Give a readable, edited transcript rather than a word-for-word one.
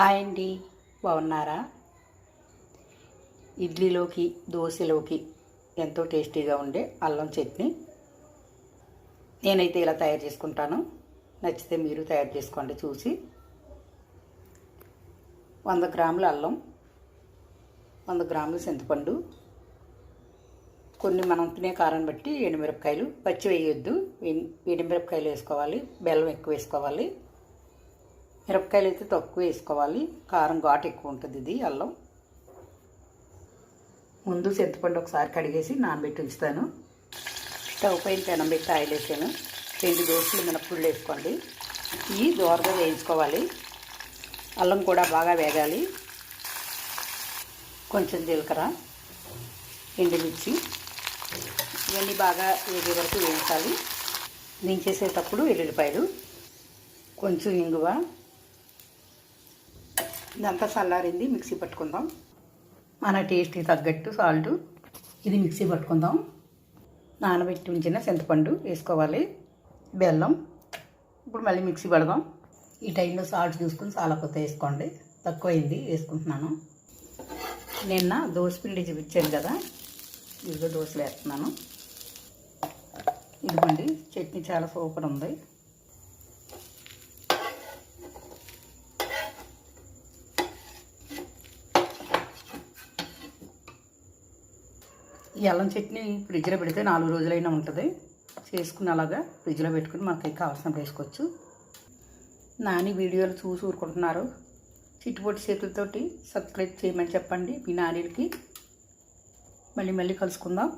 Hi అండి, బాగున్నారా? ఇడ్లీలోకి దోశలోకి ఎంతో టేస్టీగా ఉండే అల్లం చట్నీ నేనైతే ఇలా తయారు చేసుకుంటాను. నచ్చితే మీరు తయారు చేసుకోండి. చూసి 100 గ్రాముల అల్లం, 100 గ్రాముల చింతపండు, కొన్ని మనం తినే కారం బట్టి ఎండుమిరపకాయలు, పచ్చి వేయొద్దు, ఎండుమిరపకాయలు వేసుకోవాలి, బెల్లం ఎక్కువ వేసుకోవాలి, మిరపకాయలు అయితే తక్కువ వేసుకోవాలి, కారం ఘాటు ఎక్కువ ఉంటుంది. ఇది అల్లం. ముందు చింతపండు ఒకసారి కడిగేసి నానబెట్టి ఉంచుతాను. స్టవ్ పైన పెనం పెట్టి ఆయిల్ వేసాను. 2 దోసలు మినపగుళ్ళు వేసుకోండి. ఇవి దోరగా వేయించుకోవాలి. అల్లం కూడా బాగా వేగాలి. కొంచెం జీలకర్ర, ఎండుమిర్చి ఇవన్నీ బాగా వేగే వరకు వేయించాలి. దించేసేటప్పుడు ఎల్లుల్లిపాయలు, కొంచెం ఇంగువ. ఇదంతా చల్లారింది, మిక్సీ పట్టుకుందాం. మన టేస్ట్కి తగ్గట్టు సాల్టు. ఇది మిక్సీ పట్టుకుందాం. నానబెట్టి ఉంచిన చింతపండు వేసుకోవాలి, బెల్లం. ఇప్పుడు మళ్ళీ మిక్సీ పడదాం. ఈ టైంలో సాల్ట్ చూసుకుని చాలా కొత్త వేసుకోండి. తక్కువైంది వేసుకుంటున్నాను. నిన్న దోశ పిండి చూపించాను కదా, ఇదిగో దోశలు వేస్తున్నాను. ఇదిగోండి, చట్నీ చాలా సూపర్ ఉంది. ఈ అల్లం చట్నీ ఫ్రిడ్జ్లో పెడితే 4 రోజులైనా ఉంటుంది. చేసుకుని అలాగా ఫ్రిడ్జ్లో పెట్టుకుని మనకి కావాల్సినప్పుడు వేసుకోవచ్చు. నాని వీడియోలు చూసి ఊరుకుంటున్నారు. చిట్టుపొట్టి చేతులతోటి సబ్స్క్రైబ్ చేయమని చెప్పండి మీ నాన్నకి. మళ్ళీ కలుసుకుందాం.